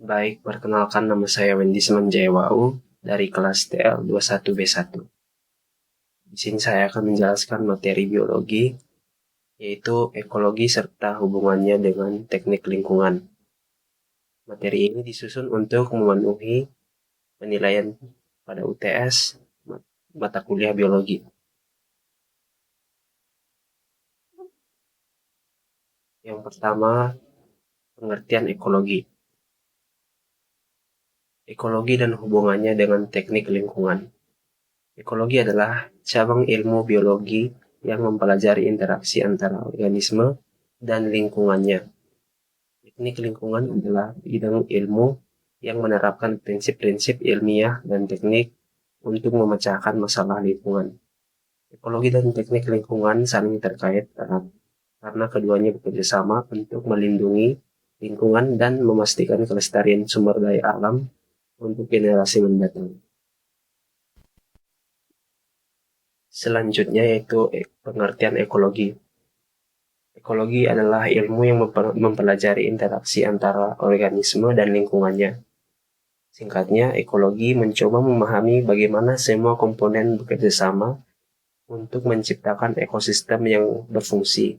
Baik, perkenalkan nama saya Wendy Semanjayawau dari kelas TL21B1. Di sini saya akan menjelaskan materi biologi, yaitu ekologi serta hubungannya dengan teknik lingkungan. Materi ini disusun untuk memenuhi penilaian pada UTS mata kuliah biologi. Yang pertama, pengertian ekologi. Ekologi dan hubungannya dengan teknik lingkungan. Ekologi adalah cabang ilmu biologi yang mempelajari interaksi antara organisme dan lingkungannya. Teknik lingkungan adalah bidang ilmu yang menerapkan prinsip-prinsip ilmiah dan teknik untuk memecahkan masalah lingkungan. Ekologi dan teknik lingkungan saling terkait erat karena keduanya bekerja sama untuk melindungi lingkungan dan memastikan kelestarian sumber daya alam untuk generasi mendatang. Selanjutnya yaitu pengertian ekologi. Ekologi adalah ilmu yang mempelajari interaksi antara organisme dan lingkungannya. Singkatnya, ekologi mencoba memahami bagaimana semua komponen bekerja sama untuk menciptakan ekosistem yang berfungsi.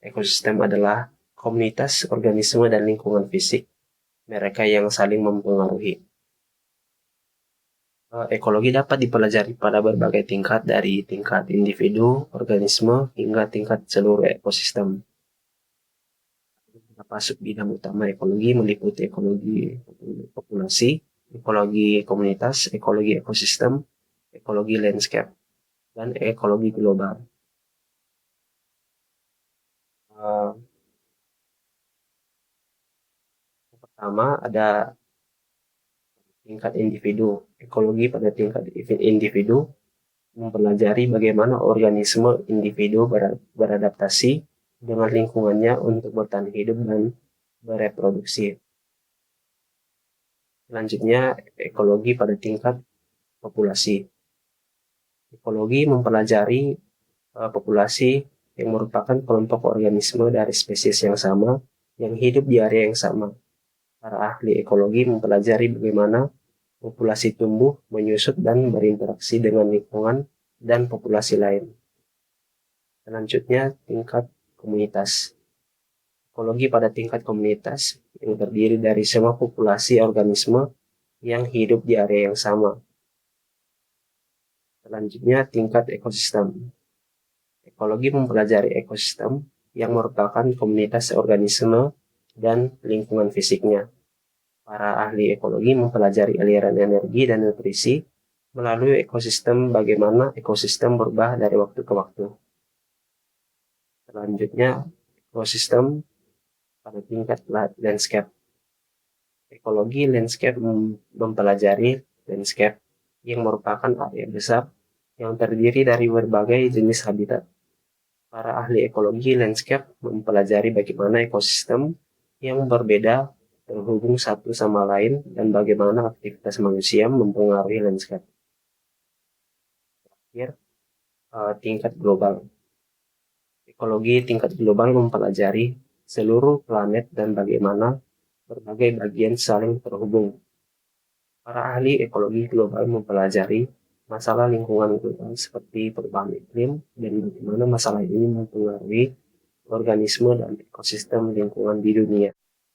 Ekosistem adalah komunitas organisme dan lingkungan fisik, mereka yang saling mempengaruhi. Ekologi dapat dipelajari pada berbagai tingkat, dari tingkat individu, organisme, hingga tingkat seluruh ekosistem. Beberapa bidang utama ekologi meliputi ekologi populasi, ekologi komunitas, ekologi ekosistem, ekologi landscape, dan ekologi global. Yang pertama ada tingkat individu. Ekologi pada tingkat individu mempelajari bagaimana organisme individu beradaptasi dengan lingkungannya untuk bertahan hidup dan bereproduksi. Selanjutnya, ekologi pada tingkat populasi. Ekologi mempelajari populasi yang merupakan kelompok organisme dari spesies yang sama yang hidup di area yang sama. Para ahli ekologi mempelajari bagaimana populasi tumbuh, menyusut, dan berinteraksi dengan lingkungan dan populasi lain. Selanjutnya, tingkat komunitas. Ekologi pada tingkat komunitas yang terdiri dari semua populasi organisme yang hidup di area yang sama. Selanjutnya, tingkat ekosistem. Ekologi mempelajari ekosistem yang merupakan komunitas organisme dan lingkungan fisiknya. Para ahli ekologi mempelajari aliran energi dan nutrisi melalui ekosistem, bagaimana ekosistem berubah dari waktu ke waktu. Selanjutnya, ekosistem pada tingkat landscape. Ekologi landscape mempelajari landscape yang merupakan area besar yang terdiri dari berbagai jenis habitat. Para ahli ekologi landscape mempelajari bagaimana ekosistem yang berbeda terhubung satu sama lain dan bagaimana aktivitas manusia mempengaruhi landscape. Terakhir, tingkat global. Ekologi tingkat global mempelajari seluruh planet dan bagaimana berbagai bagian saling terhubung. Para ahli ekologi global mempelajari masalah lingkungan global seperti perubahan iklim dan bagaimana masalah ini mempengaruhi organisme dan ekosistem lingkungan di dunia.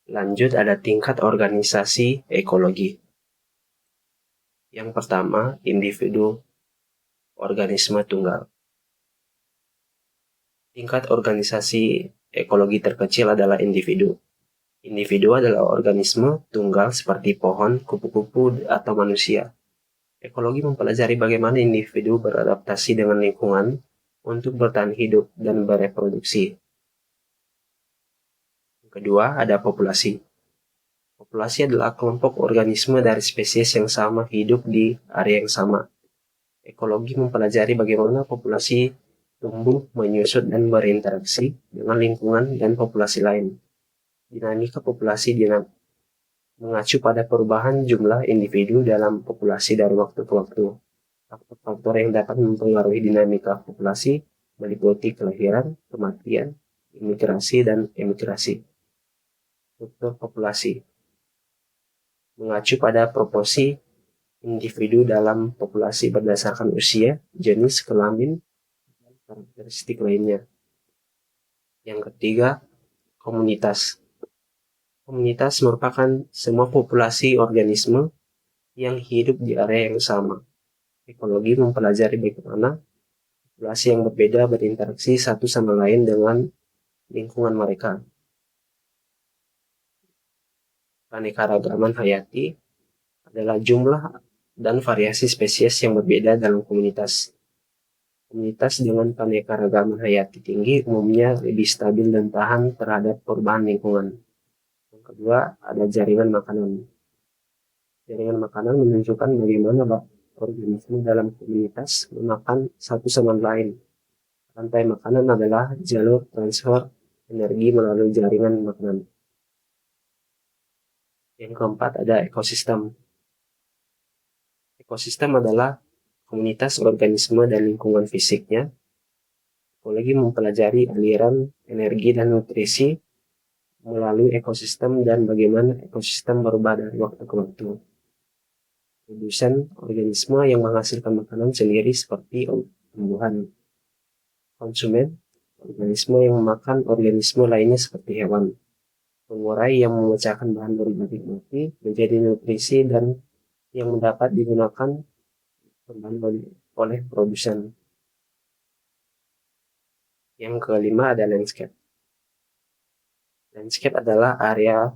Lanjut, ada tingkat organisasi ekologi. Yang pertama, individu organisme tunggal. Tingkat organisasi ekologi terkecil adalah individu. Individu adalah organisme tunggal seperti pohon, kupu-kupu, atau manusia. Ekologi mempelajari bagaimana individu beradaptasi dengan lingkungan untuk bertahan hidup dan bereproduksi. Yang kedua, ada populasi. Populasi adalah kelompok organisme dari spesies yang sama hidup di area yang sama. Ekologi mempelajari bagaimana populasi tumbuh, menyusut, dan berinteraksi dengan lingkungan dan populasi lain. Dinamika populasi mengacu pada perubahan jumlah individu dalam populasi dari waktu ke waktu. Faktor-faktor yang dapat mempengaruhi dinamika populasi meliputi kelahiran, kematian, imigrasi, dan emigrasi. Struktur populasi. mengacu pada proporsi individu dalam populasi berdasarkan usia, jenis kelamin, dan karakteristik lainnya. Yang ketiga, komunitas. Komunitas merupakan semua populasi organisme yang hidup di area yang sama. Ekologi mempelajari bagaimana populasi yang berbeda berinteraksi satu sama lain dengan lingkungan mereka. Keanekaragaman hayati adalah jumlah dan variasi spesies yang berbeda dalam komunitas. Komunitas dengan keanekaragaman hayati tinggi umumnya lebih stabil dan tahan terhadap perubahan lingkungan. Yang kedua, ada jaringan makanan. Jaringan makanan menunjukkan bagaimana organisme dalam komunitas memakan satu sama lain. Rantai makanan adalah jalur transfer energi melalui jaringan makanan. Yang keempat, ada ekosistem. Ekosistem adalah komunitas organisme dan lingkungan fisiknya. Ekologi mempelajari aliran energi dan nutrisi melalui ekosistem dan bagaimana ekosistem berubah dari waktu ke waktu. Produsen organisme yang menghasilkan makanan sendiri seperti tumbuhan. Konsumen organisme yang memakan organisme lainnya seperti hewan. Pengurai yang memecahkan bahan organik mati menjadi nutrisi dan yang mendapat digunakan kembali oleh produsen. Yang kelima ada landscape. Landscape adalah area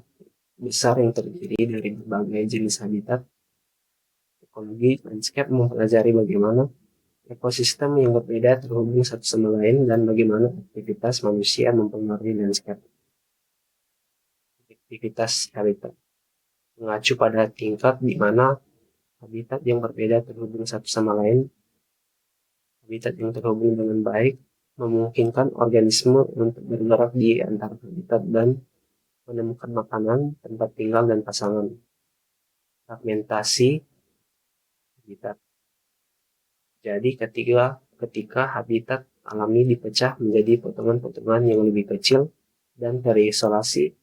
besar yang terdiri dari berbagai jenis habitat. Ekologi landscape mempelajari bagaimana ekosistem yang berbeda terhubung satu sama lain dan bagaimana aktivitas manusia mempengaruhi landscape. Aktivitas habitat mengacu pada tingkat di mana habitat yang berbeda terhubung satu sama lain. Habitat yang terhubung dengan baik memungkinkan organisme untuk bergerak di antara habitat dan menemukan makanan, tempat tinggal, dan pasangan. Fragmentasi habitat. Jadi ketika habitat alami dipecah menjadi potongan-potongan yang lebih kecil dan terisolasi,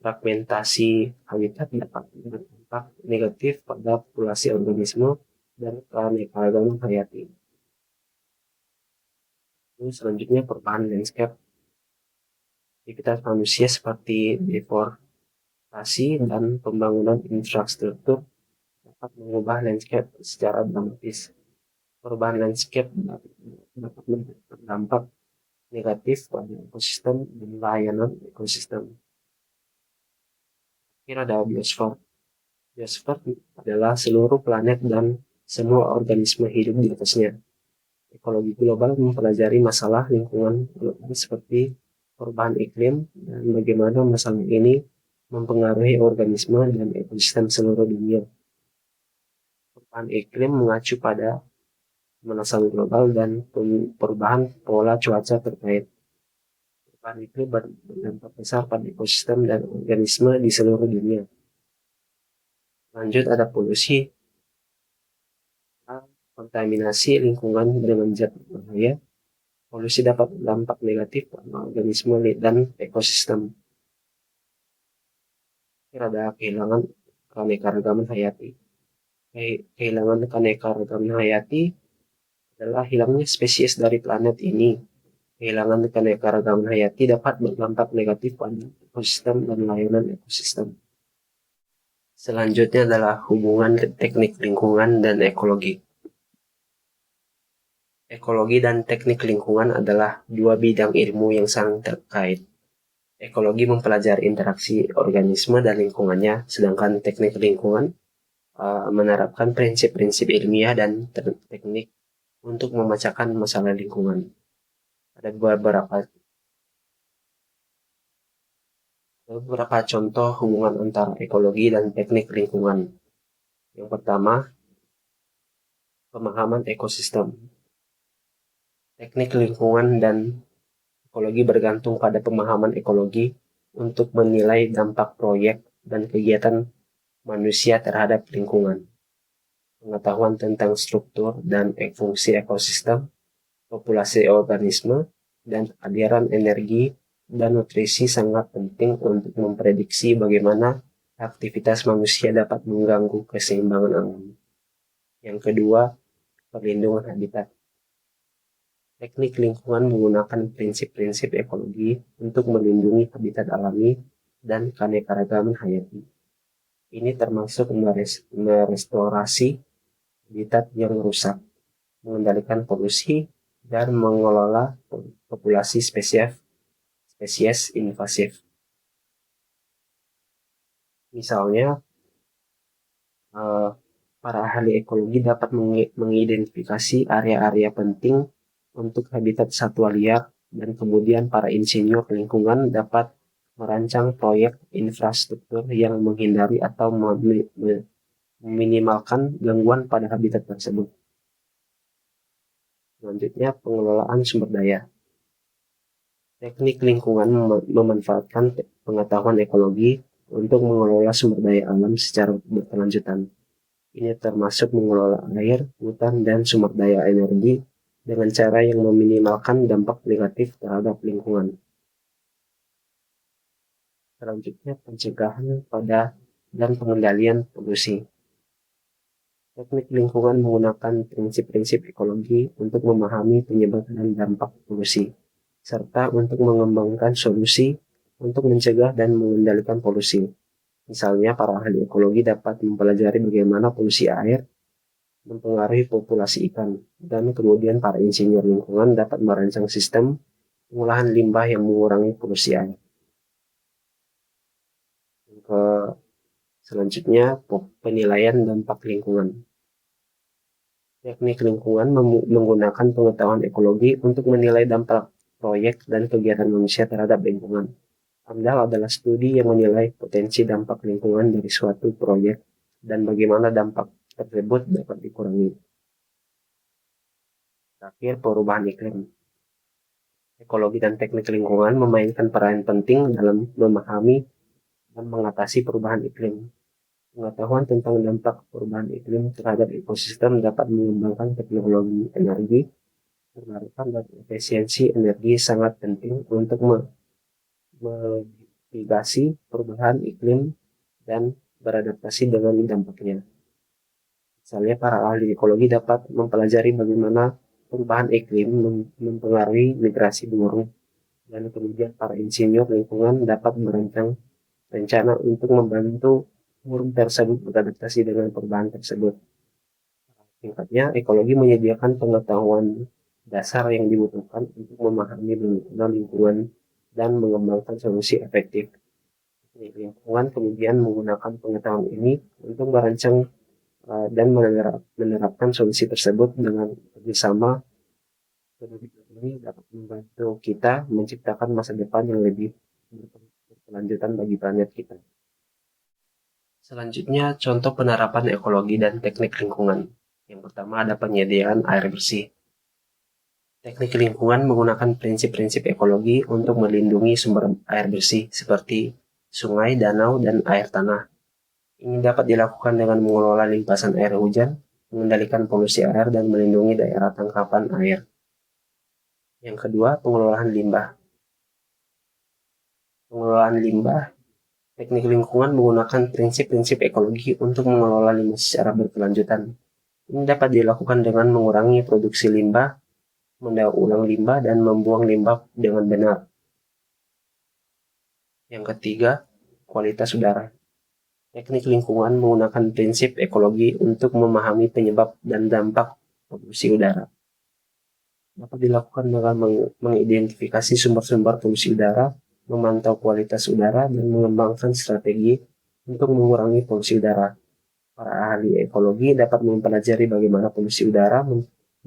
fragmentasi habitat dapat berdampak negatif pada populasi organisme dan keanekaragaman hayati. Lalu selanjutnya perubahan landscape. Aktivitas manusia seperti deforestasi dan pembangunan infrastruktur dapat mengubah landscape secara dramatis. Perubahan landscape dapat berdampak negatif pada ekosistem dan layanan ekosistem. Akhir ada biosfer. Biosfer adalah seluruh planet dan semua organisme hidup di atasnya. Ekologi global mempelajari masalah lingkungan global seperti perubahan iklim dan bagaimana masalah ini mempengaruhi organisme dan ekosistem seluruh dunia. Perubahan iklim mengacu pada pemanasan global dan perubahan pola cuaca terkait. Perubahan iklim berdampak besar pada ekosistem dan organisme di seluruh dunia. Lanjut ada polusi, kontaminasi lingkungan dengan zat berbahaya. Polusi dapat berdampak negatif pada organisme dan ekosistem. Ada kehilangan keanekaragaman hayati. Kehilangan keanekaragaman hayati adalah hilangnya spesies dari planet ini. Kehilangan keanekaragaman hayati dapat berdampak negatif pada ekosistem dan layanan ekosistem. Selanjutnya adalah hubungan teknik lingkungan dan ekologi. Ekologi dan teknik lingkungan adalah dua bidang ilmu yang saling terkait. Ekologi mempelajari interaksi organisme dan lingkungannya, sedangkan teknik lingkungan menerapkan prinsip-prinsip ilmiah dan teknik untuk memecahkan masalah lingkungan. Ada beberapa contoh hubungan antara ekologi dan teknik lingkungan. Yang pertama, pemahaman ekosistem. Teknik lingkungan dan ekologi bergantung pada pemahaman ekologi untuk menilai dampak proyek dan kegiatan manusia terhadap lingkungan. Pengetahuan tentang struktur dan fungsi ekosistem, populasi organisme, dan aliran energi dan nutrisi sangat penting untuk memprediksi bagaimana aktivitas manusia dapat mengganggu keseimbangan alam. Yang kedua, perlindungan habitat. Teknik lingkungan menggunakan prinsip-prinsip ekologi untuk melindungi habitat alami dan keanekaragaman hayati. Ini termasuk merestorasi habitat yang rusak, mengendalikan polusi, dan mengelola populasi spesies invasif. Misalnya, para ahli ekologi dapat mengidentifikasi area-area penting untuk habitat satwa liar, dan kemudian para insinyur lingkungan dapat merancang proyek infrastruktur yang menghindari atau meminimalkan gangguan pada habitat tersebut. Selanjutnya, pengelolaan sumber daya. Teknik lingkungan memanfaatkan pengetahuan ekologi untuk mengelola sumber daya alam secara berkelanjutan. Ini termasuk mengelola air, hutan, dan sumber daya energi dengan cara yang meminimalkan dampak negatif terhadap lingkungan. Selanjutnya, pencegahan pada dan pengendalian polusi. Teknik lingkungan menggunakan prinsip-prinsip ekologi untuk memahami penyebab dan dampak polusi, serta untuk mengembangkan solusi untuk mencegah dan mengendalikan polusi. Misalnya, para ahli ekologi dapat mempelajari bagaimana polusi air mempengaruhi populasi ikan, dan kemudian para insinyur lingkungan dapat merancang sistem pengolahan limbah yang mengurangi polusi air. Selanjutnya, penilaian dampak lingkungan. Teknik lingkungan menggunakan pengetahuan ekologi untuk menilai dampak proyek dan kegiatan manusia terhadap lingkungan. AMDAL adalah studi yang menilai potensi dampak lingkungan dari suatu proyek dan bagaimana dampak tersebut dapat dikurangi. Terakhir, perubahan iklim. Ekologi dan teknik lingkungan memainkan peran penting dalam memahami dan mengatasi perubahan iklim. Pengetahuan tentang dampak perubahan iklim terhadap ekosistem dapat mengembangkan teknologi energi terbarukan dan efisiensi energi sangat penting untuk memitigasi perubahan iklim dan beradaptasi dengan dampaknya. Misalnya, para ahli ekologi dapat mempelajari bagaimana perubahan iklim mempengaruhi migrasi burung, dan kemudian para insinyur lingkungan dapat merancang rencana untuk membantu burung tersebut beradaptasi dengan perubahan tersebut. Singkatnya, ekologi menyediakan pengetahuan dasar yang dibutuhkan untuk memahami lingkungan dan mengembangkan solusi efektif. Lingkungan kemudian menggunakan pengetahuan ini untuk merancang dan menerapkan solusi tersebut dengan bersama. Ini dapat membantu kita menciptakan masa depan yang lebih berkelanjutan bagi planet kita. Selanjutnya, contoh penerapan ekologi dan teknik lingkungan. Yang pertama ada penyediaan air bersih. Teknik lingkungan menggunakan prinsip-prinsip ekologi untuk melindungi sumber air bersih seperti sungai, danau, dan air tanah. Ini dapat dilakukan dengan mengelola limpasan air hujan, mengendalikan polusi air, dan melindungi daerah tangkapan air. Yang kedua, pengelolaan limbah. Pengelolaan limbah, teknik lingkungan menggunakan prinsip-prinsip ekologi untuk mengelola limbah secara berkelanjutan. Ini dapat dilakukan dengan mengurangi produksi limbah, mendaur ulang limbah, dan membuang limbah dengan benar. Yang ketiga, kualitas udara. Teknik lingkungan menggunakan prinsip ekologi untuk memahami penyebab dan dampak polusi udara. Dapat dilakukan dengan mengidentifikasi sumber-sumber polusi udara, memantau kualitas udara, dan mengembangkan strategi untuk mengurangi polusi udara. Para ahli ekologi dapat mempelajari bagaimana polusi udara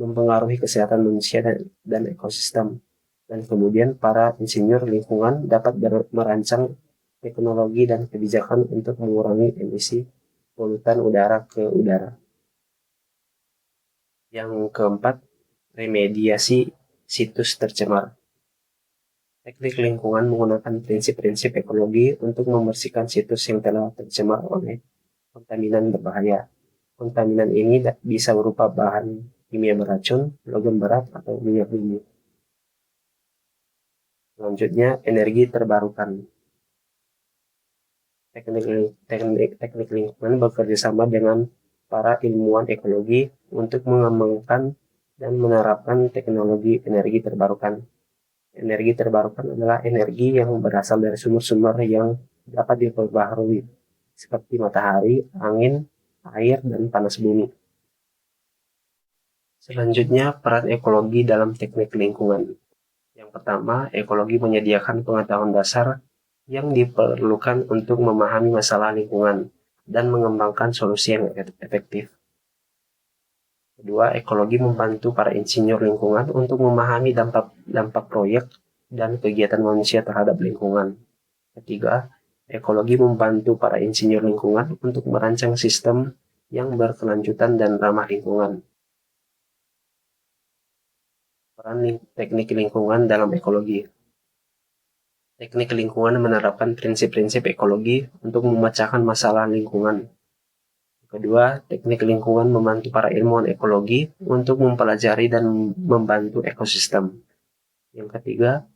mempengaruhi kesehatan manusia dan ekosistem. Dan kemudian para insinyur lingkungan dapat merancang teknologi dan kebijakan untuk mengurangi emisi polutan udara ke udara. Yang keempat, remediasi situs tercemar. Teknik lingkungan menggunakan prinsip-prinsip ekologi untuk membersihkan situs yang telah tercemar oleh kontaminan berbahaya. Kontaminan ini bisa berupa bahan kimia beracun, logam berat, atau minyak bumi. Selanjutnya, energi terbarukan. Teknik lingkungan bekerja sama dengan para ilmuwan ekologi untuk mengembangkan dan menerapkan teknologi energi terbarukan. Energi terbarukan adalah energi yang berasal dari sumber-sumber yang dapat diperbaharui, seperti matahari, angin, air, dan panas bumi. Selanjutnya, peran ekologi dalam teknik lingkungan. Yang pertama, ekologi menyediakan pengetahuan dasar yang diperlukan untuk memahami masalah lingkungan dan mengembangkan solusi yang efektif. Kedua, ekologi membantu para insinyur lingkungan untuk memahami dampak proyek dan kegiatan manusia terhadap lingkungan. Ketiga, ekologi membantu para insinyur lingkungan untuk merancang sistem yang berkelanjutan dan ramah lingkungan. Peran teknik lingkungan dalam ekologi. Teknik lingkungan menerapkan prinsip-prinsip ekologi untuk memecahkan masalah lingkungan. Kedua, teknik lingkungan membantu para ilmuwan ekologi untuk mempelajari dan membantu ekosistem. Yang ketiga,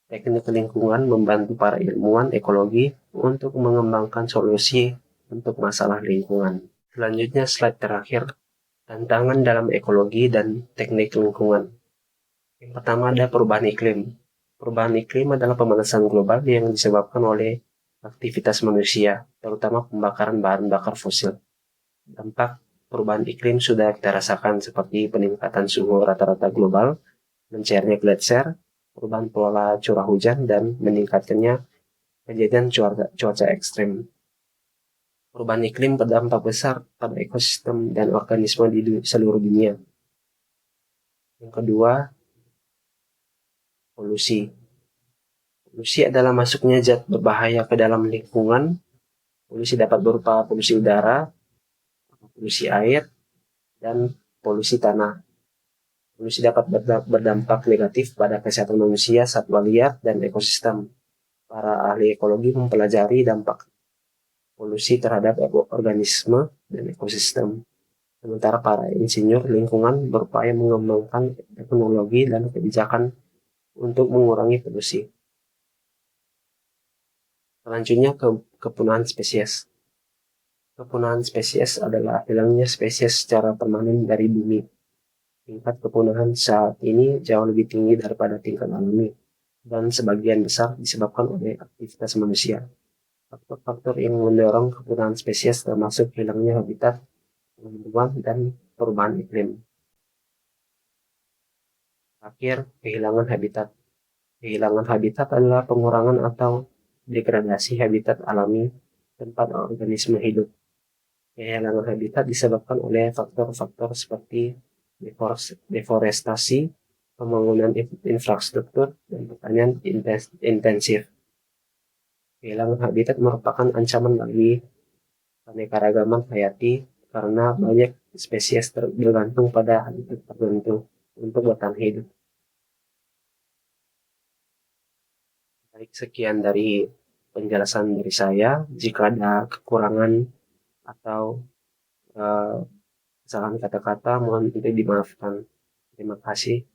teknik lingkungan membantu para ilmuwan ekologi untuk mengembangkan solusi untuk masalah lingkungan. Selanjutnya, slide terakhir, tantangan dalam ekologi dan teknik lingkungan. Yang pertama ada perubahan iklim. Perubahan iklim adalah pemanasan global yang disebabkan oleh aktivitas manusia, terutama pembakaran bahan bakar fosil. Dampak perubahan iklim sudah kita rasakan seperti peningkatan suhu rata-rata global, mencairnya gletser, perubahan pola curah hujan, dan meningkatkannya kejadian cuaca ekstrem. Perubahan iklim berdampak besar pada ekosistem dan organisme di seluruh dunia. Yang kedua, polusi. Polusi adalah masuknya zat berbahaya ke dalam lingkungan. Polusi dapat berupa polusi udara, polusi air, dan polusi tanah. Polusi dapat berdampak negatif pada kesehatan manusia, satwa liar, dan ekosistem. Para ahli ekologi mempelajari dampak polusi terhadap organisme dan ekosistem. Sementara para insinyur lingkungan berupaya mengembangkan teknologi dan kebijakan untuk mengurangi polusi. Selanjutnya, kepunahan spesies. Kepunahan spesies adalah hilangnya spesies secara permanen dari bumi. Tingkat kepunahan saat ini jauh lebih tinggi daripada tingkat alami, dan sebagian besar disebabkan oleh aktivitas manusia. Faktor-faktor yang mendorong kepunahan spesies termasuk hilangnya habitat, pemburuan, dan perubahan iklim. Terakhir, kehilangan habitat. Kehilangan habitat adalah pengurangan atau degradasi habitat alami tempat organisme hidup. Kehilangan habitat disebabkan oleh faktor-faktor seperti deforestasi, pembangunan infrastruktur, dan pertanian intensif. Kehilangan habitat merupakan ancaman bagi keanekaragaman hayati karena banyak spesies bergantung pada habitat tertentu untuk bertahan hidup. Baik, sekian dari penjelasan dari saya. Jika ada kekurangan atau kesalahan kata-kata, mohon untuk dimaafkan. Terima kasih.